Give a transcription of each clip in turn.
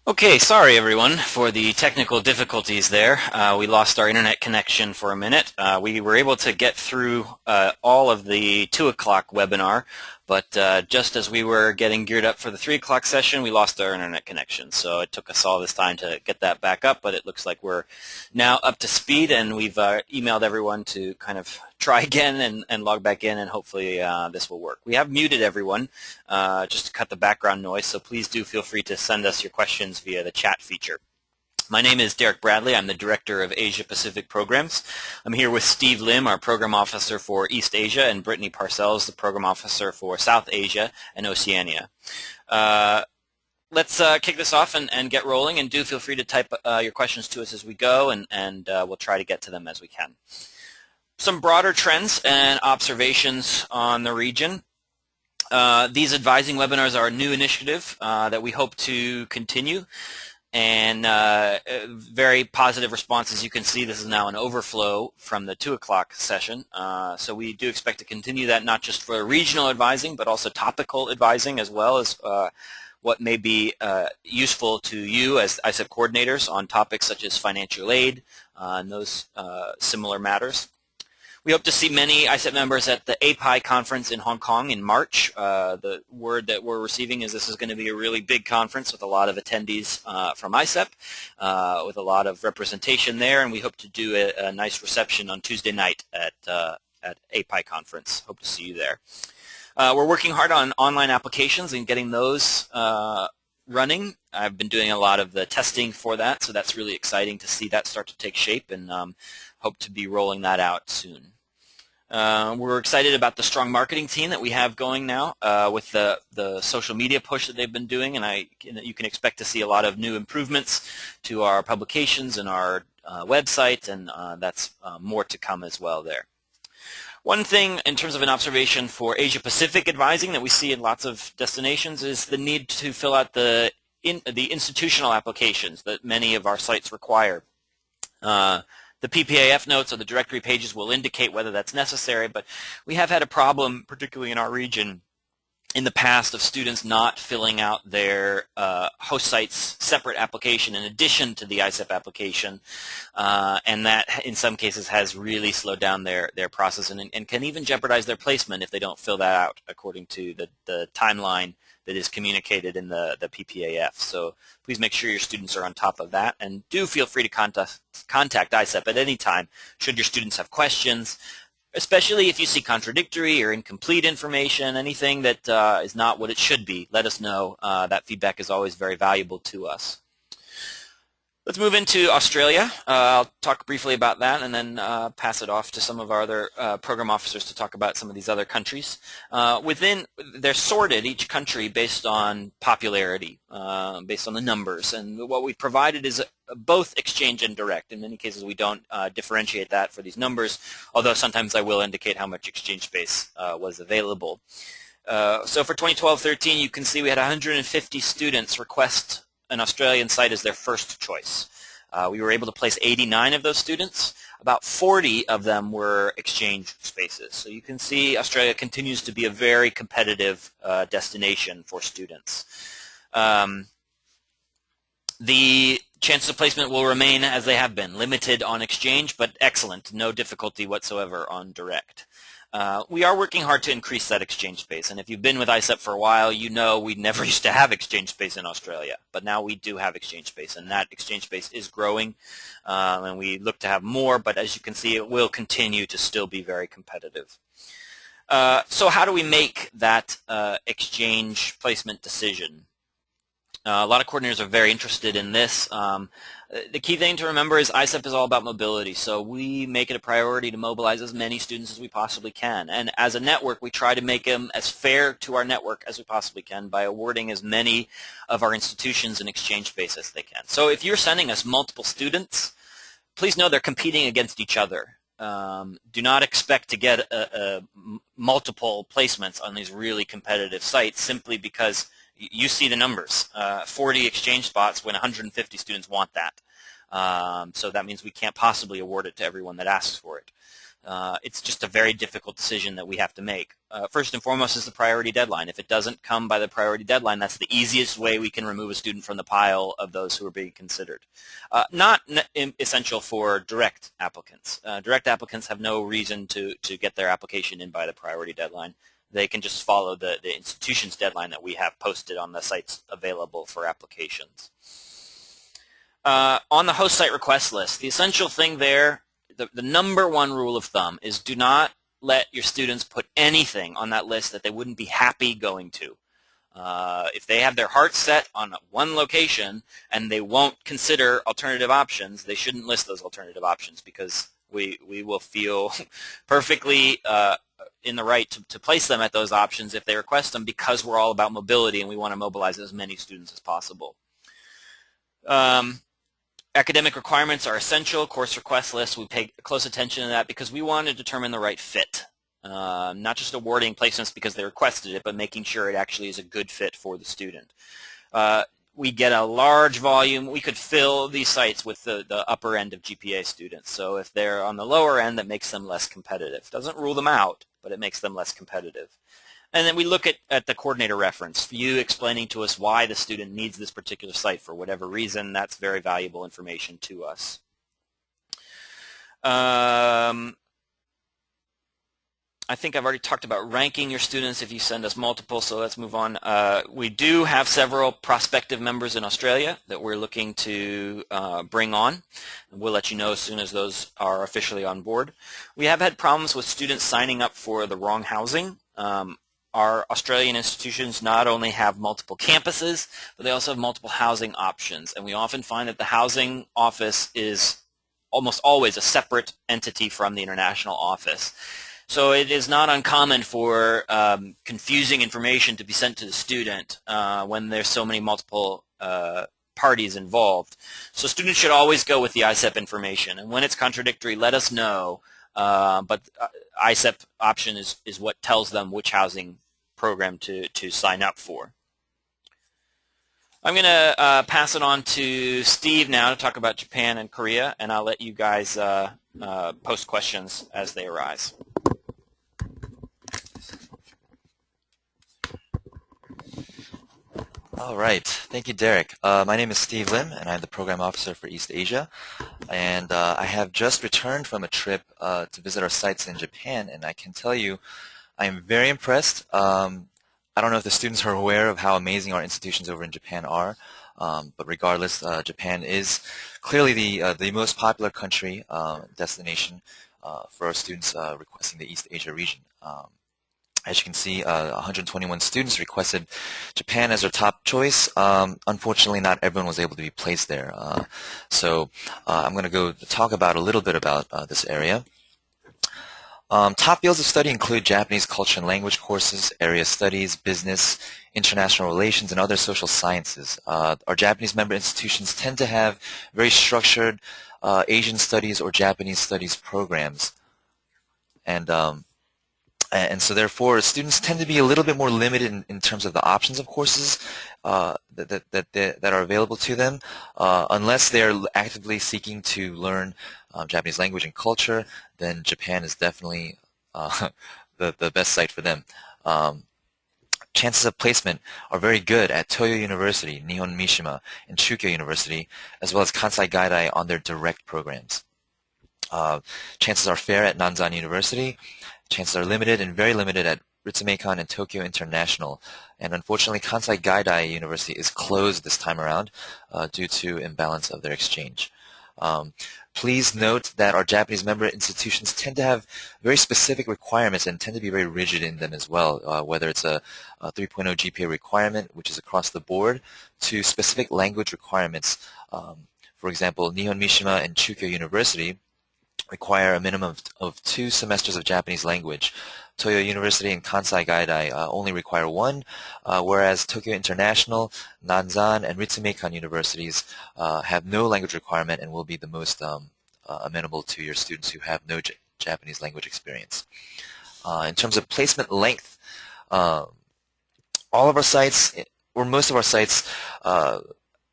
Okay, sorry everyone for the technical difficulties there. We lost our internet connection for a minute. We were able to get through all of the 2 o'clock webinar, but just as we were getting geared up for the 3 o'clock session, we lost our internet connection. So it took us all this time to get that back up, but it looks like we're now up to speed, and we've emailed everyone to kind of try again and log back in, and hopefully this will work. We have muted everyone just to cut the background noise, so please do feel free to send us your questions via the chat feature. My name is Derek Bradley. I'm the Director of Asia Pacific Programs. I'm here with Steve Lim, our Program Officer for East Asia, and Brittany Parcells, the Program Officer for South Asia and Oceania. Let's kick this off and get rolling, and do feel free to type your questions to us as we go, and we'll try to get to them as we can. Some broader trends and observations on the region. These advising webinars are a new initiative that we hope to continue, and very positive response. As you can see, this is now an overflow from the 2 o'clock session, so we do expect to continue that, not just for regional advising but also topical advising, as well as what may be useful to you as ISEP coordinators on topics such as financial aid and those similar matters. We hope to see many ISEP members at the API conference in Hong Kong in March. The word that we're receiving is this is going to be a really big conference with a lot of attendees from ISEP, with a lot of representation there, and we hope to do a nice reception on Tuesday night at API conference. Hope to see you there. We're working hard on online applications and getting those running. I've been doing a lot of the testing for that, so that's really exciting to see that start to take shape, and hope to be rolling that out soon. We're excited about the strong marketing team that we have going now with the social media push that they've been doing, and you can expect to see a lot of new improvements to our publications and our website, and that's more to come as well there. One thing in terms of an observation for Asia Pacific advising that we see in lots of destinations is the need to fill out the institutional applications that many of our sites require. The PPAF notes or the directory pages will indicate whether that's necessary, but we have had a problem, particularly in our region, in the past, of students not filling out their host site's separate application in addition to the ISEP application, and that in some cases has really slowed down their process and can even jeopardize their placement if they don't fill that out according to the timeline that is communicated in the PPAF. So please make sure your students are on top of that, and do feel free to contact ISEP at any time should your students have questions, especially if you see contradictory or incomplete information, anything that is not what it should be. Let us know. That feedback is always very valuable to us. Let's move into Australia. I'll talk briefly about that and then pass it off to some of our other program officers to talk about some of these other countries. They're sorted, each country, based on popularity, based on the numbers. And what we provided is both exchange and direct. In many cases, we don't differentiate that for these numbers, although sometimes I will indicate how much exchange space was available. So for 2012-13, you can see we had 150 students request an Australian site as their first choice. We were able to place 89 of those students. About 40 of them were exchange spaces. So you can see Australia continues to be a very competitive destination for students. The chances of placement will remain as they have been, limited on exchange, but excellent, no difficulty whatsoever on direct. We are working hard to increase that exchange space, and if you've been with ISEP for a while, you know we never used to have exchange space in Australia, but now we do have exchange space, and that exchange space is growing, and we look to have more, but as you can see, it will continue to still be very competitive. So how do we make that exchange placement decision? A lot of coordinators are very interested in this. The key thing to remember is ISEP is all about mobility, so we make it a priority to mobilize as many students as we possibly can. And as a network, we try to make them as fair to our network as we possibly can by awarding as many of our institutions an exchange space as they can. So if you're sending us multiple students, please know they're competing against each other. Do not expect to get multiple placements on these really competitive sites simply because you see the numbers, 40 exchange spots when 150 students want that. So that means we can't possibly award it to everyone that asks for it. It's just a very difficult decision that we have to make. First and foremost is the priority deadline. If it doesn't come by the priority deadline, that's the easiest way we can remove a student from the pile of those who are being considered. Not essential for direct applicants. Direct applicants have no reason to get their application in by the priority deadline. They can just follow the institution's deadline that we have posted on the sites available for applications. On the host site request list, the essential thing there, the number one rule of thumb is do not let your students put anything on that list that they wouldn't be happy going to. If they have their heart set on one location and they won't consider alternative options, they shouldn't list those alternative options, because we will feel perfectly in the right to place them at those options if they request them, because we're all about mobility and we want to mobilize as many students as possible. Academic requirements are essential. Course request lists, we pay close attention to that because we want to determine the right fit. Not just awarding placements because they requested it, but making sure it actually is a good fit for the student. We get a large volume. We could fill these sites with the upper end of GPA students. So if they're on the lower end, that makes them less competitive. Doesn't rule them out, but it makes them less competitive. And then we look at the coordinator reference, you explaining to us why the student needs this particular site for whatever reason. That's very valuable information to us. I think I've already talked about ranking your students if you send us multiple, so let's move on. We do have several prospective members in Australia that we're looking to bring on. We'll let you know as soon as those are officially on board. We have had problems with students signing up for the wrong housing. Our Australian institutions not only have multiple campuses, but they also have multiple housing options, and we often find that the housing office is almost always a separate entity from the international office. So it is not uncommon for confusing information to be sent to the student when there's so many multiple parties involved. So students should always go with the ISEP information, and when it's contradictory, let us know. But ISEP option is what tells them which housing program to sign up for. I'm going to pass it on to Steve now to talk about Japan and Korea, and I'll let you guys post questions as they arise. All right. Thank you, Derek. My name is Steve Lim, and I'm the Program Officer for East Asia. And I have just returned from a trip to visit our sites in Japan, and I can tell you I am very impressed. I don't know if the students are aware of how amazing our institutions over in Japan are, but regardless, Japan is clearly the most popular country destination for our students requesting the East Asia region. As you can see, 121 students requested Japan as their top choice. Unfortunately, not everyone was able to be placed there. So I'm going to go talk about a little bit about this area. Top fields of study include Japanese culture and language courses, area studies, business, international relations, and other social sciences. Our Japanese member institutions tend to have very structured Asian studies or Japanese studies programs. And so therefore, students tend to be a little bit more limited in terms of the options of courses that are available to them, unless they're actively seeking to learn Japanese language and culture. Then Japan is definitely the best site for them. Chances of placement are very good at Toyo University, Nihon Mishima, and Chukyo University, as well as Kansai Gaidai on their direct programs. Chances are fair at Nanzan University. Chances are limited and very limited at Ritsumeikan and Tokyo International. And unfortunately, Kansai Gaidai University is closed this time around due to imbalance of their exchange. Please note that our Japanese member institutions tend to have very specific requirements and tend to be very rigid in them as well, whether it's a 3.0 GPA requirement, which is across the board, to specific language requirements. For example, Nihon Mishima and Chukyo University require a minimum of 2 semesters of Japanese language. Toyo University and Kansai Gaidai only require 1, whereas Tokyo International, Nanzan, and Ritsumeikan universities have no language requirement and will be the most amenable to your students who have no Japanese language experience. In terms of placement length, all of our sites, or most of our sites,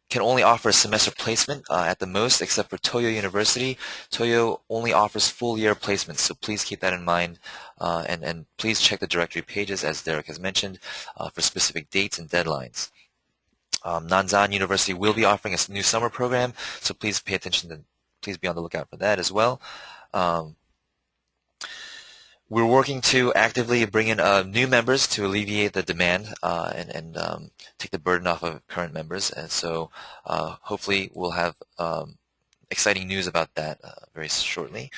can only offer a semester placement at the most, except for Toyo University. Toyo only offers full year placements, so please keep that in mind. And please check the directory pages, as Derek has mentioned, for specific dates and deadlines. Nanzan University will be offering a new summer program, so please pay attention to, please be on the lookout for that as well. We're working to actively bring in new members to alleviate the demand and take the burden off of current members. And so hopefully we'll have exciting news about that very shortly.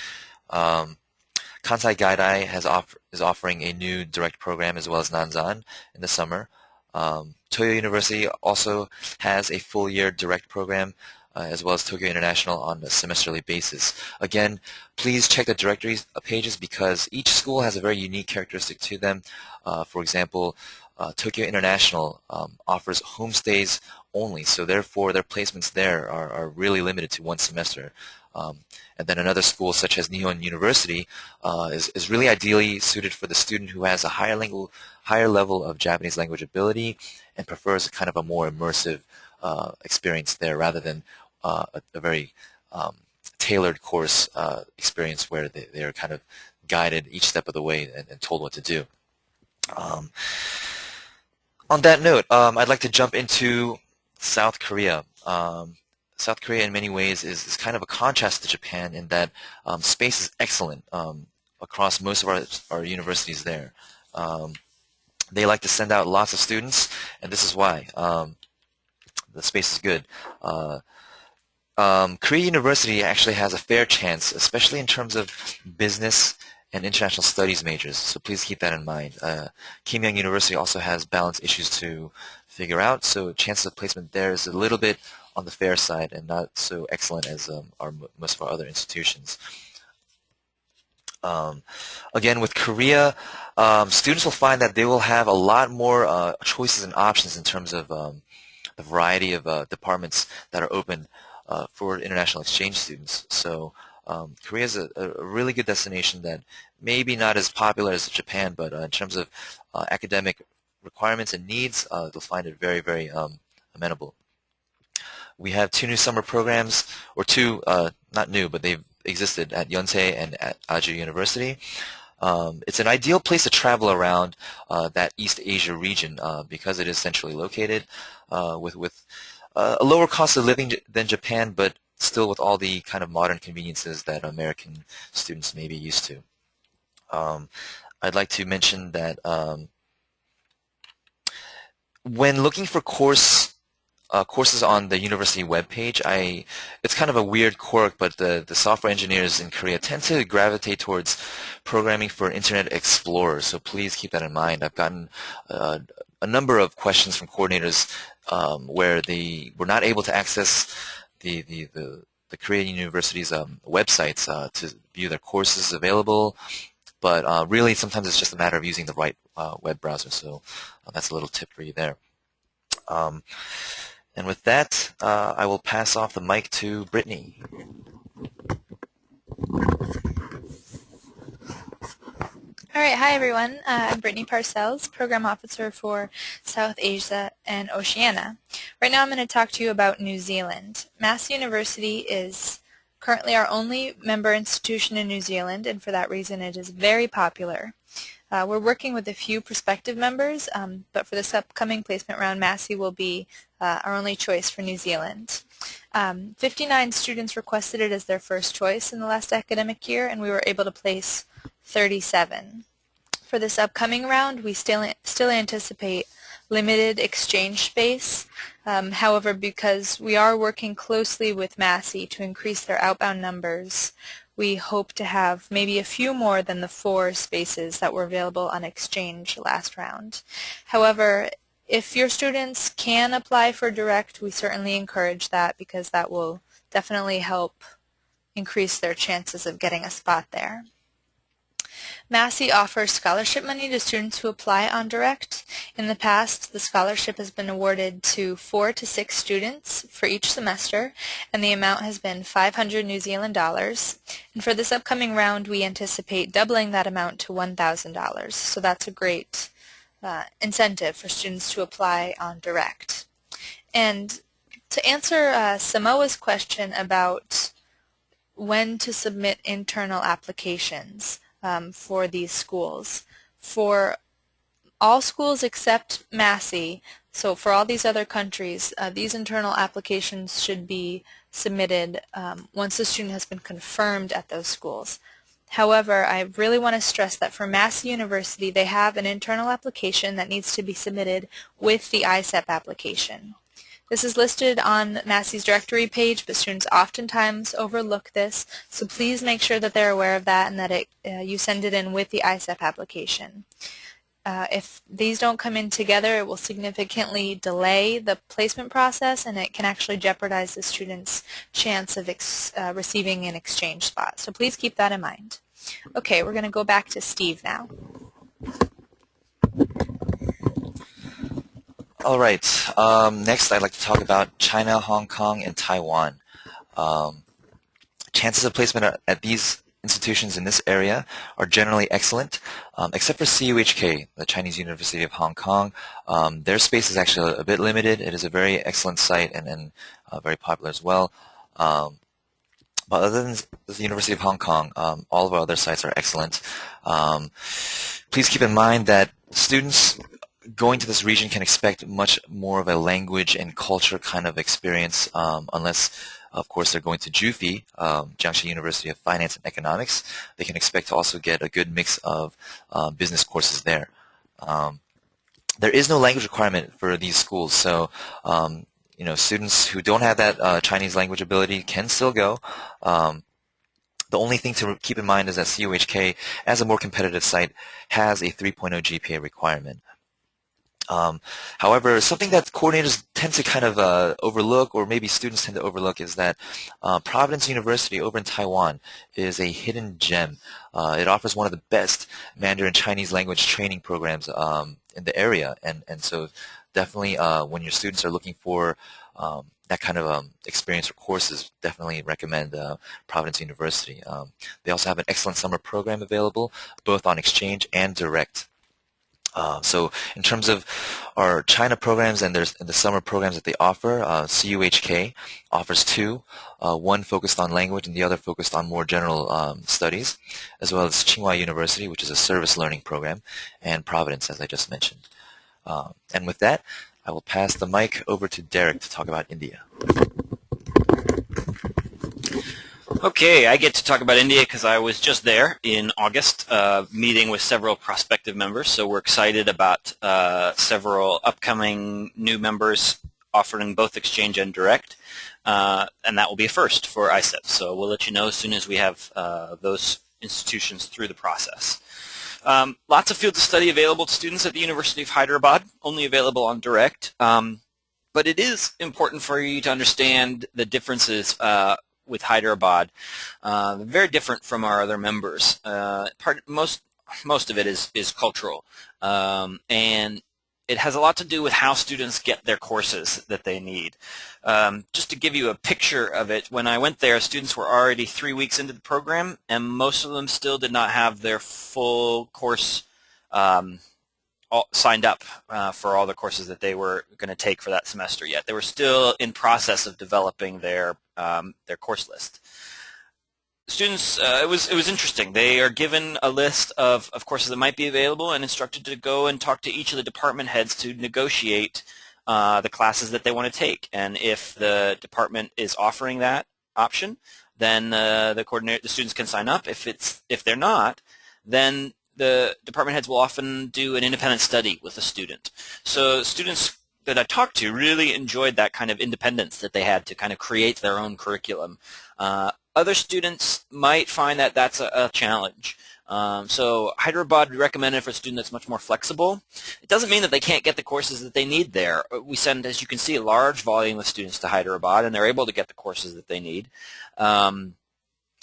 Kansai Gaidai is offering a new direct program, as well as Nanzan, in the summer. Toyo University also has a full-year direct program, as well as Tokyo International on a semesterly basis. Again, please check the directory pages, because each school has a very unique characteristic to them. For example, Tokyo International offers homestays only, so therefore their placements there are really limited to one semester. And then another school, such as Nihon University, is really ideally suited for the student who has a higher level of Japanese language ability and prefers kind of a more immersive experience there, rather than a very tailored course experience where they're kind of guided each step of the way and told what to do. On that note, I'd like to jump into South Korea. South Korea in many ways is kind of a contrast to Japan, in that space is excellent across most of our universities there. They like to send out lots of students, and this is why. The space is good. Korea University actually has a fair chance, especially in terms of business and international studies majors, so please keep that in mind. Kimyoung University also has balance issues to figure out, so chances of placement there is a little bit on the fair side and not so excellent as most of our other institutions. Again, with Korea, students will find that they will have a lot more choices and options in terms of the variety of departments that are open for international exchange students. So Korea is a really good destination that maybe not as popular as Japan, but in terms of academic requirements and needs, they'll find it very, very amenable. We have two new summer programs, or two, not new, but they've existed at Yonsei and at Aju University. It's an ideal place to travel around that East Asia region because it is centrally located with a lower cost of living than Japan, but still with all the kind of modern conveniences that American students may be used to. I'd like to mention that when looking for courses on the university webpage, it's kind of a weird quirk, but the software engineers in Korea tend to gravitate towards programming for Internet Explorer, so please keep that in mind. I've gotten a number of questions from coordinators where they were not able to access the Korean university's websites to view their courses available, but really sometimes it's just a matter of using the right web browser, so that's a little tip for you there. And with that, I will pass off the mic to Brittany. All right, hi everyone. I'm Brittany Parcells, Program Officer for South Asia and Oceania. Right now I'm going to talk to you about New Zealand. Massey University is currently our only member institution in New Zealand, and for that reason it is very popular. We're working with a few prospective members, but for this upcoming placement round, Massey will be our only choice for New Zealand. 59 students requested it as their first choice in the last academic year, and we were able to place 37. For this upcoming round, we still anticipate limited exchange space. However, because we are working closely with Massey to increase their outbound numbers, we hope to have maybe a few more than the 4 spaces that were available on exchange last round. However, if your students can apply for direct, we certainly encourage that, because that will definitely help increase their chances of getting a spot there. Massey offers scholarship money to students who apply on direct. In the past, the scholarship has been awarded to 4 to 6 students for each semester, and the amount has been 500 New Zealand dollars. And for this upcoming round, we anticipate doubling that amount to $1,000. So that's a great incentive for students to apply on direct. And To answer Samoa's question about when to submit internal applications for these schools, for all schools except Massey, so for all these other countries, these internal applications should be submitted once the student has been confirmed at those schools. However, I really want to stress that for Massey University, they have an internal application that needs to be submitted with the ISEP application. This is listed on Massey's directory page, but students oftentimes overlook this, so please make sure that they're aware of that and that you send it in with the ISEP application. If these don't come in together, it will significantly delay the placement process, and it can actually jeopardize the student's chance of receiving an exchange spot. So please keep that in mind. Okay, we're going to go back to Steve now. All right. Next, I'd like to talk about China, Hong Kong, and Taiwan. Chances of placement at these institutions in this area are generally excellent, except for CUHK, the Chinese University of Hong Kong. Their space is actually a bit limited. It is a very excellent site and very popular as well. But other than the University of Hong Kong, all of our other sites are excellent. Please keep in mind that students going to this region can expect much more of a language and culture kind of experience, unless, of course, they're going to JUFI, Jiangxi University of Finance and Economics. They can expect to also get a good mix of business courses there. There is no language requirement for these schools, so students who don't have that Chinese language ability can still go. The only thing to keep in mind is that CUHK, as a more competitive site, has a 3.0 GPA requirement. However, something that coordinators tend to kind of overlook, or maybe students tend to overlook, is that Providence University over in Taiwan is a hidden gem. It offers one of the best Mandarin Chinese language training programs in the area, and so definitely when your students are looking for that kind of experience or courses, definitely recommend Providence University. They also have an excellent summer program available, both on exchange and direct. So in terms of our China programs and the summer programs that they offer, CUHK offers two, one focused on language and the other focused on more general studies, as well as Tsinghua University, which is a service learning program, and Providence, as I just mentioned. And with that, I will pass the mic over to Derek to talk about India. Okay, I get to talk about India because I was just there in August, meeting with several prospective members. So we're excited about several upcoming new members offering both exchange and direct, and that will be a first for ISEP. So we'll let you know as soon as we have those institutions through the process. Lots of fields of study available to students at the University of Hyderabad, only available on direct. But it is important for you to understand the differences with Hyderabad. Very different from our other members. Most of it is cultural, and it has a lot to do with how students get their courses that they need. Just to give you a picture of it, when I went there, students were already 3 weeks into the program, and most of them still did not have their full course signed up for all the courses that they were going to take for that semester yet. They were still in process of developing their course list. Students, it was interesting. They are given a list of courses that might be available and instructed to go and talk to each of the department heads to negotiate the classes that they want to take. And if the department is offering that option, then the students can sign up. If they're not, then the department heads will often do an independent study with the student. So students that I talked to really enjoyed that kind of independence that they had to kind of create their own curriculum. Other students might find that that's a challenge. So Hyderabad would recommend it for a student that's much more flexible. It doesn't mean that they can't get the courses that they need there. We send, as you can see, a large volume of students to Hyderabad, and they're able to get the courses that they need.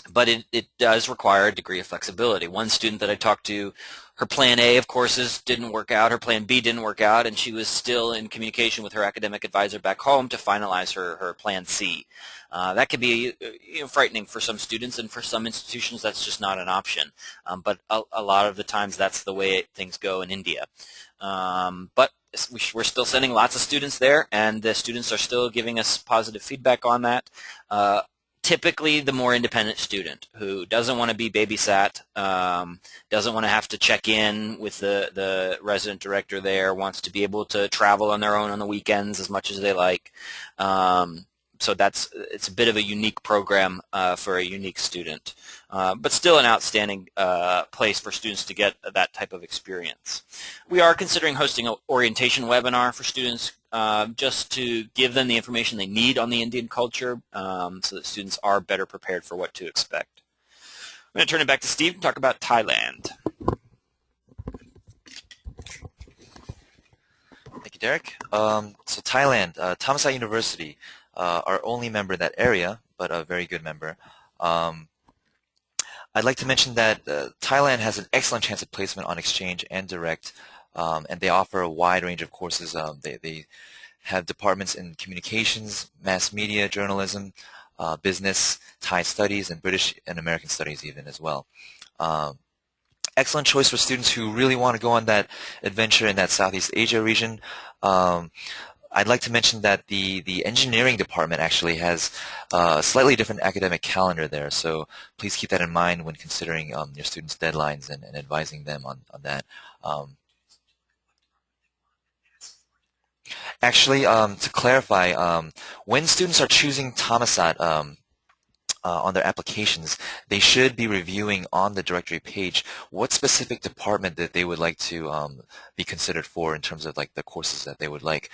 But it does require a degree of flexibility. One student that I talked to, her plan A of courses didn't work out, her plan B didn't work out, and she was still in communication with her academic advisor back home to finalize her plan C. That can be frightening for some students, and for some institutions that's just not an option. But a lot of the times that's the way things go in India. But we're still sending lots of students there, and the students are still giving us positive feedback on that. Typically the more independent student who doesn't want to be babysat, doesn't want to have to check in with the resident director there, wants to be able to travel on their own on the weekends as much as they like. So it's a bit of a unique program for a unique student, but still an outstanding place for students to get that type of experience. We are considering hosting an orientation webinar for students just to give them the information they need on the Indian culture so that students are better prepared for what to expect. I'm going to turn it back to Steve to talk about Thailand. Thank you, Derek. So Thailand, Thammasat University, our only member in that area, but a very good member. I'd like to mention that Thailand has an excellent chance of placement on exchange and direct, and they offer a wide range of courses. They have departments in communications, mass media, journalism, business, Thai studies, and British and American studies even as well. Excellent choice for students who really want to go on that adventure in that Southeast Asia region. I'd like to mention that the engineering department actually has a slightly different academic calendar there, so please keep that in mind when considering your students' deadlines and advising them on that. Actually, to clarify, when students are choosing Thammasat on their applications, they should be reviewing on the directory page what specific department that they would like to be considered for in terms of like the courses that they would like.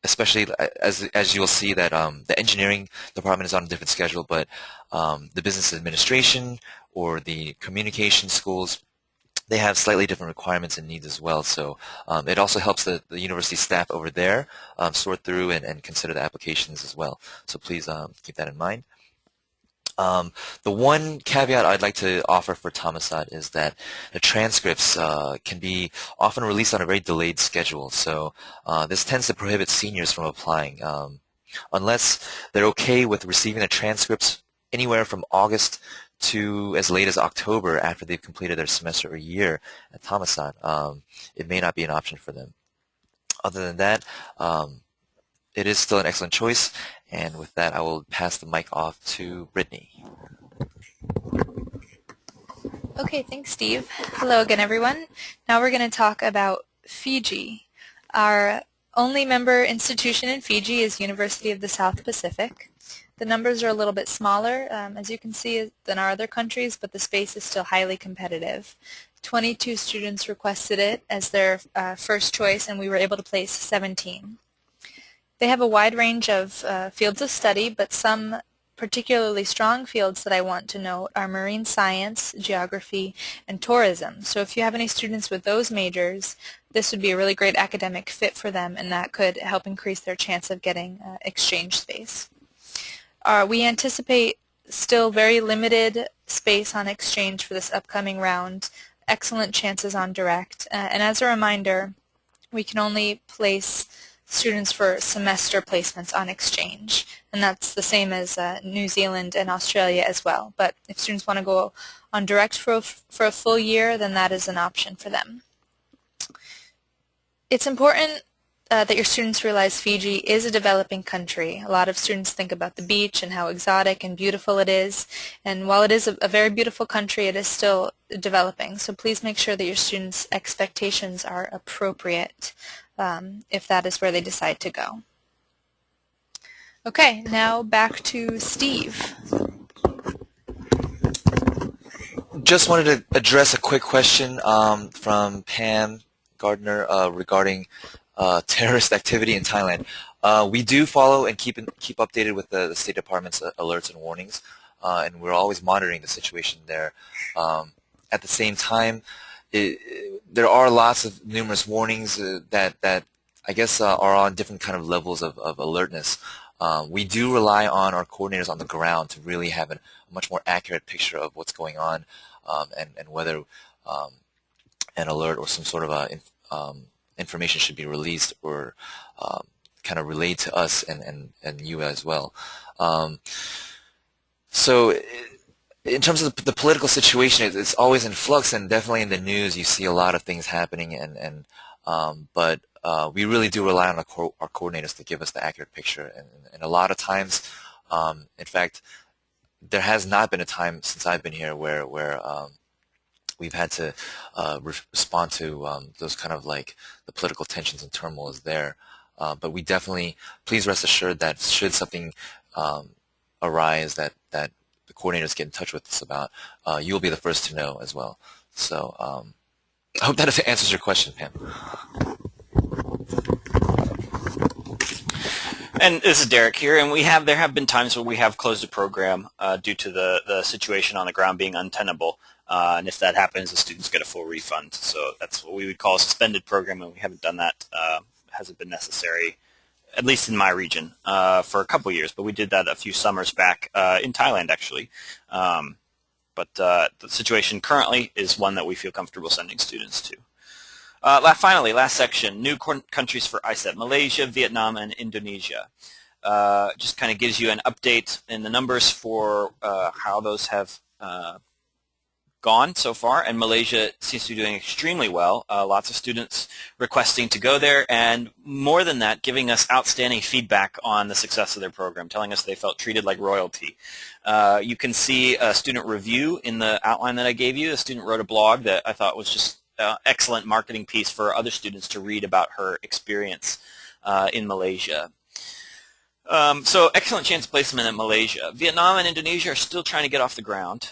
Especially as you'll see that the engineering department is on a different schedule, but the business administration or the communication schools, they have slightly different requirements and needs as well. So it also helps the university staff over there sort through and consider the applications as well. So please keep that in mind. The one caveat I'd like to offer for Thammasat is that the transcripts can be often released on a very delayed schedule. So this tends to prohibit seniors from applying. Unless they're okay with receiving the transcripts anywhere from August to as late as October after they've completed their semester or year at Thammasat, it may not be an option for them. Other than that, it is still an excellent choice, and with that I will pass the mic off to Brittany. Okay, thanks, Steve. Hello again, everyone. Now we're going to talk about Fiji. Our only member institution in Fiji is University of the South Pacific. The numbers are a little bit smaller, as you can see, than our other countries, but the space is still highly competitive. 22 students requested it as their first choice, and we were able to place 17. They have a wide range of fields of study, but some particularly strong fields that I want to note are marine science, geography, and tourism. So if you have any students with those majors, this would be a really great academic fit for them, and that could help increase their chance of getting exchange space. We anticipate still very limited space on exchange for this upcoming round, excellent chances on direct, and as a reminder, we can only place students for semester placements on exchange, and that's the same as New Zealand and Australia as well. But if students want to go on direct for a full year, then that is an option for them. It's important that your students realize Fiji is a developing country. A lot of students think about the beach and how exotic and beautiful it is, and while it is a very beautiful country, it is still developing. So please make sure that your students' expectations are appropriate if that is where they decide to go. Okay, now back to Steve. Just wanted to address a quick question from Pam Gardner regarding terrorist activity in Thailand. We do follow and keep updated with the State Department's alerts and warnings, and we're always monitoring the situation there. At the same time, there are lots of numerous warnings that I guess are on different kind of levels of alertness. We do rely on our coordinators on the ground to really have a much more accurate picture of what's going on and whether an alert or some sort of information should be released or kind of relayed to us and you as well. So in terms of the political situation, it's always in flux, and definitely in the news you see a lot of things happening, and But we really do rely on our coordinators to give us the accurate picture. And a lot of times, in fact, there has not been a time since I've been here where we've had to respond to those kind of like the political tensions and turmoil is there. But we definitely, please rest assured that should something arise that the coordinators get in touch with us about, you'll be the first to know as well. So I hope that answers your question, Pam. And this is Derek here, and there have been times where we have closed a program due to the situation on the ground being untenable. And if that happens, the students get a full refund. So that's what we would call a suspended program, and we haven't done that. Hasn't been necessary, at least in my region, for a couple years. But we did that a few summers back in Thailand, actually. But the situation currently is one that we feel comfortable sending students to. Finally, last section, new countries for ISEP, Malaysia, Vietnam, and Indonesia. Just kind of gives you an update in the numbers for how those have gone so far, and Malaysia seems to be doing extremely well. Lots of students requesting to go there, and more than that, giving us outstanding feedback on the success of their program, telling us they felt treated like royalty. You can see a student review in the outline that I gave you. A student wrote a blog that I thought was just excellent marketing piece for other students to read about her experience in Malaysia. So excellent chance of placement in Malaysia. Vietnam and Indonesia are still trying to get off the ground.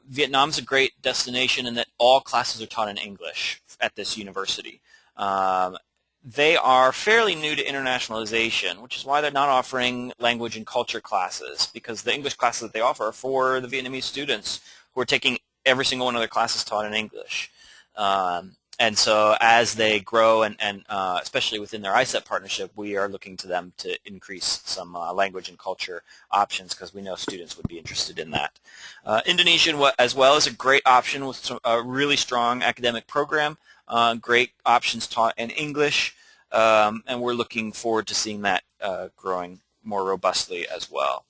Vietnam's a great destination in that all classes are taught in English at this university. They are fairly new to internationalization, which is why they're not offering language and culture classes, because the English classes that they offer are for the Vietnamese students who are taking every single one of their classes taught in English. And so as they grow, and especially within their ISEP partnership, we are looking to them to increase some language and culture options, because we know students would be interested in that. Indonesian as well is a great option with a really strong academic program, great options taught in English, and we're looking forward to seeing that growing more robustly as well.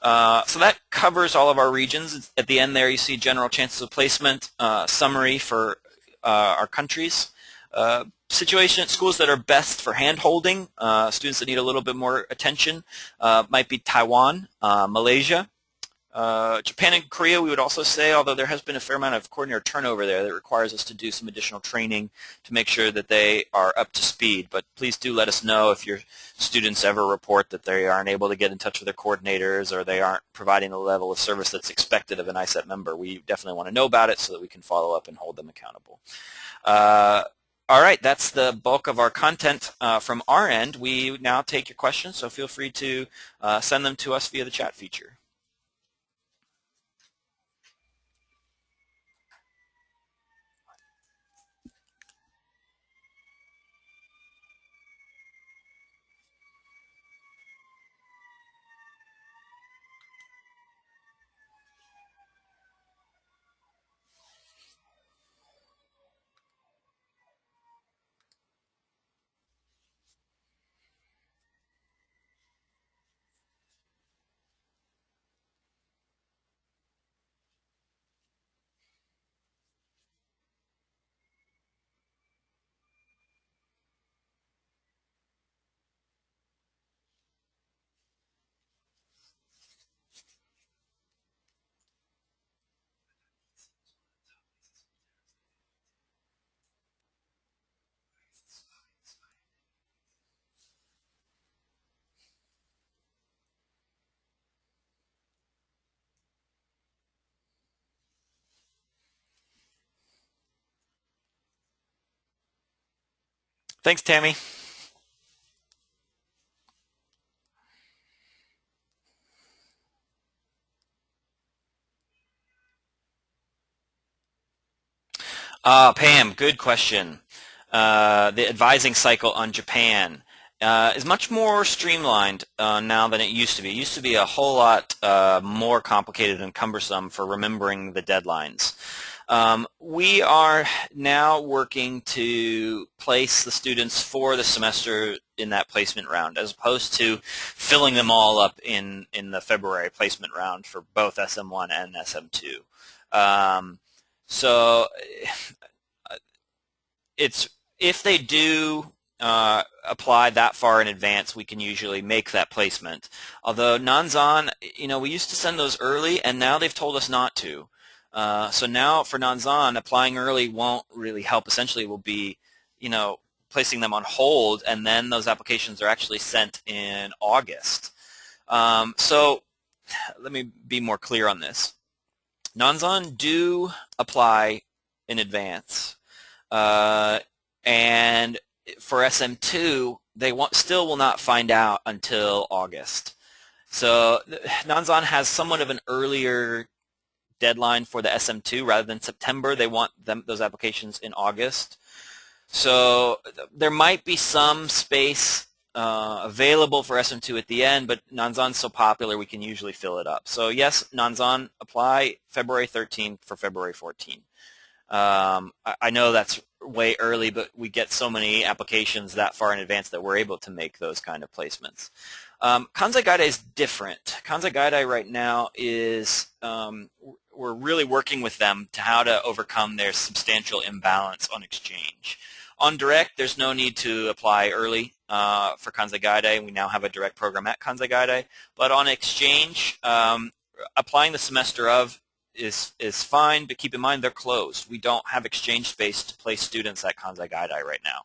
So that covers all of our regions. At the end there you see general chances of placement, summary for our countries. Situation at schools that are best for hand-holding, students that need a little bit more attention, might be Taiwan, Malaysia. Japan and Korea, we would also say, although there has been a fair amount of coordinator turnover there that requires us to do some additional training to make sure that they are up to speed. But please do let us know if your students ever report that they aren't able to get in touch with their coordinators, or they aren't providing the level of service that's expected of an ISEP member. We definitely want to know about it so that we can follow up and hold them accountable. All right, that's the bulk of our content from our end. We now take your questions, so feel free to send them to us via the chat feature. Thanks, Tammy. Pam, good question. The advising cycle on Japan is much more streamlined now than it used to be. It used to be a whole lot more complicated and cumbersome for remembering the deadlines. We are now working to place the students for the semester in that placement round, as opposed to filling them all up in the February placement round for both SM1 and SM2. So it's if they do apply that far in advance, we can usually make that placement. Although Nanzan, we used to send those early, and now they've told us not to. So now for Nanzan, applying early won't really help. Essentially, we'll be, placing them on hold, and then those applications are actually sent in August. So let me be more clear on this. Nanzan do apply in advance, and for SM2, they still will not find out until August. So Nanzan has somewhat of an earlier deadline for the SM2 rather than September. They want those applications in August. So there might be some space available for SM2 at the end, but Nanzan's so popular we can usually fill it up. So yes, Nanzan, apply February 13th for February 14th. I know that's way early, but we get so many applications that far in advance that we're able to make those kind of placements. Kansai Gaidai is different. Kansai Gaidai right now is, we're really working with them to how to overcome their substantial imbalance on exchange. On direct, there's no need to apply early for Kansai Gaidai. We now have a direct program at Kansai Gaidai. But on exchange, applying the semester of is fine, but keep in mind they're closed. We don't have exchange space to place students at Kansai Gaidai right now.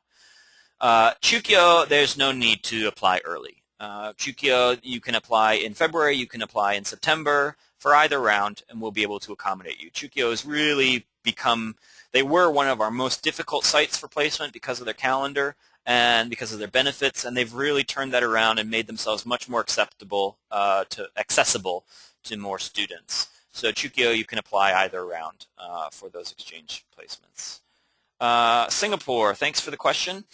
Chukyo, there's no need to apply early. Chukyo, you can apply in February, you can apply in September for either round, and we'll be able to accommodate you. Chukyo has really become, they were one of our most difficult sites for placement because of their calendar and because of their benefits, and they've really turned that around and made themselves much more accessible to more students. So Chukyo, you can apply either round for those exchange placements. Singapore, thanks for the question.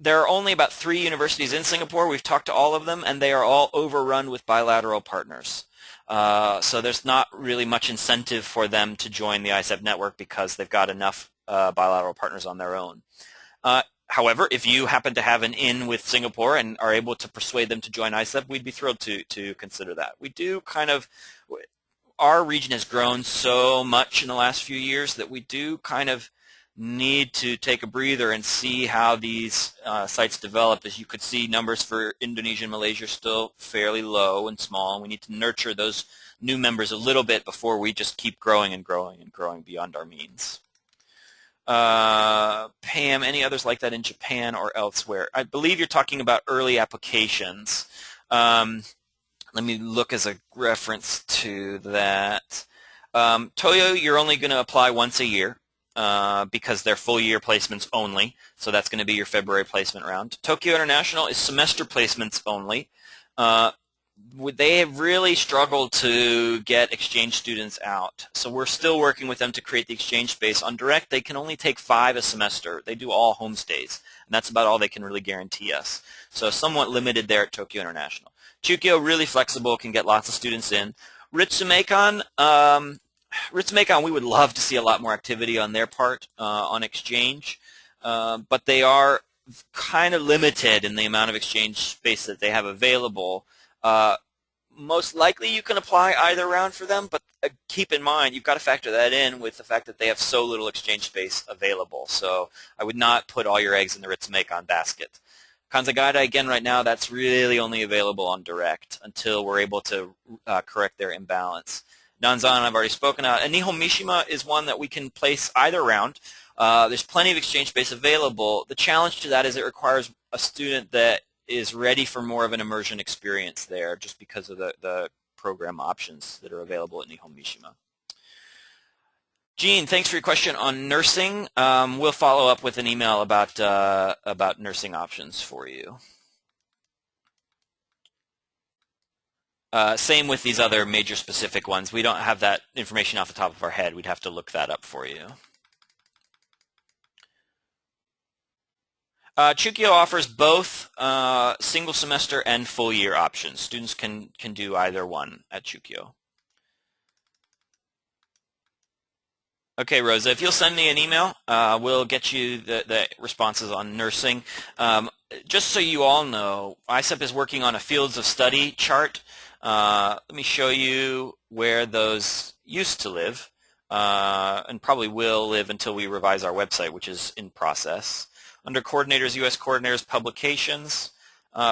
There are only about 3 universities in Singapore. We've talked to all of them, and they are all overrun with bilateral partners. So there's not really much incentive for them to join the ISEP network because they've got enough bilateral partners on their own. However, if you happen to have an in with Singapore and are able to persuade them to join ISEP, we'd be thrilled to consider that. We do our region has grown so much in the last few years that we do kind of need to take a breather and see how these sites develop. As you could see, numbers for Indonesia and Malaysia are still fairly low and small, and we need to nurture those new members a little bit before we just keep growing and growing and growing beyond our means. Pam, any others like that in Japan or elsewhere? I believe you're talking about early applications. Let me look as a reference to that. Toyo, you're only going to apply once a year because they're full year placements only, so that's going to be your February placement round. Tokyo International is semester placements only. They have really struggled to get exchange students out, so we're still working with them to create the exchange space. On direct, they can only take 5 a semester. They do all homestays, and that's about all they can really guarantee us. So somewhat limited there at Tokyo International. Chukyo, really flexible, can get lots of students in. Ritsumeikan, we would love to see a lot more activity on their part on exchange, but they are kind of limited in the amount of exchange space that they have available. Most likely you can apply either round for them, but keep in mind you've got to factor that in with the fact that they have so little exchange space available. So I would not put all your eggs in the Ritsumeikan basket. Kansai Gaidai, again, right now that's really only available on direct until we're able to correct their imbalance. Nanzan I've already spoken about, and Nihon Mishima is one that we can place either round. There's plenty of exchange space available. The challenge to that is it requires a student that is ready for more of an immersion experience there just because of the program options that are available at Nihon Mishima. Jean, thanks for your question on nursing. We'll follow up with an email about nursing options for you. Same with these other major specific ones. We don't have that information off the top of our head. We'd have to look that up for you. Chukyo offers both single semester and full year options. Students can do either one at Chukyo. Okay, Rosa, if you'll send me an email, we'll get you the responses on nursing. Just so you all know, ISEP is working on a fields of study chart. Let me show you where those used to live. and probably will live until we revise our website, which is in process. Under coordinators, U.S. coordinators, publications,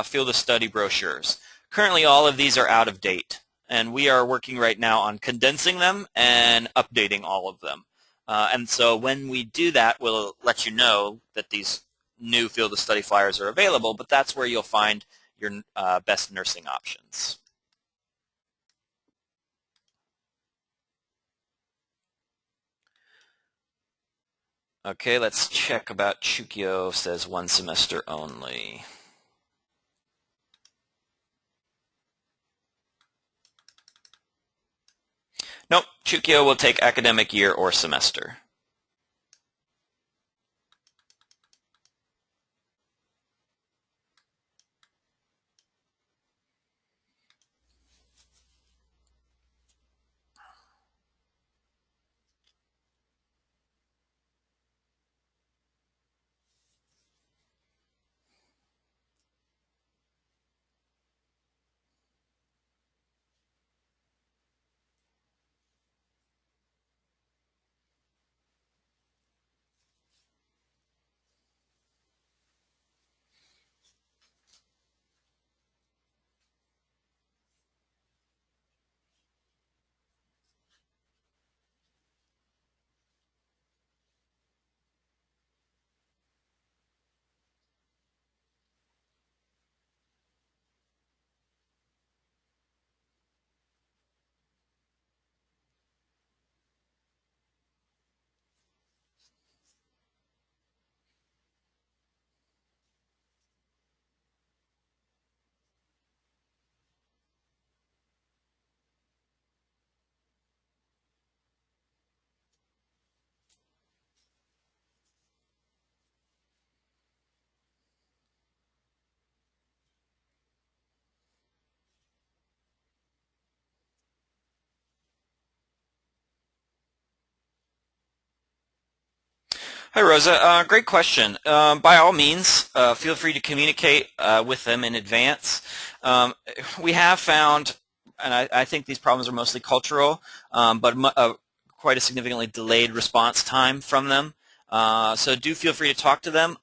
field of study brochures. Currently all of these are out of date, and we are working right now on condensing them and updating all of them. And so when we do that, we'll let you know that these new field of study flyers are available, but that's where you'll find your best nursing options. Okay, let's check about Chukyo. Says 1 semester only. Nope, Chukyo will take academic year or semester. Hi, Rosa. Great question. By all means, feel free to communicate with them in advance. We have found, and I think these problems are mostly cultural, but quite a significantly delayed response time from them. So do feel free to talk to them.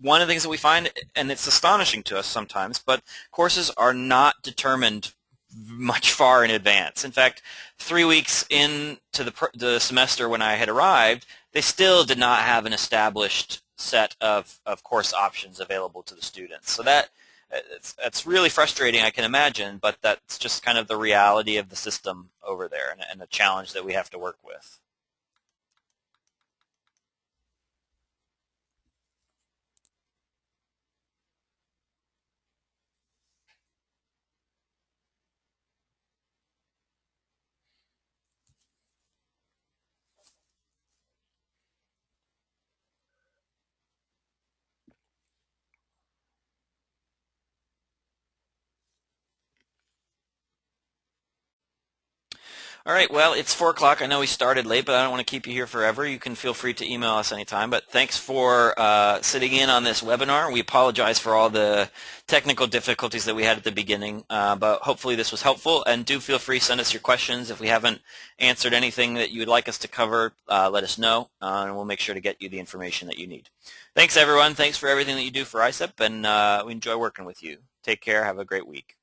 One of the things that we find, and it's astonishing to us sometimes, but courses are not determined much far in advance. In fact, 3 weeks into the semester when I had arrived, they still did not have an established set of course options available to the students. So that's really frustrating, I can imagine, but that's just kind of the reality of the system over there and a challenge that we have to work with. All right, well, it's 4 o'clock. I know we started late, but I don't want to keep you here forever. You can feel free to email us anytime. But thanks for sitting in on this webinar. We apologize for all the technical difficulties that we had at the beginning, but hopefully this was helpful. And do feel free to send us your questions. If we haven't answered anything that you would like us to cover, let us know, and we'll make sure to get you the information that you need. Thanks, everyone. Thanks for everything that you do for ISEP, and we enjoy working with you. Take care. Have a great week.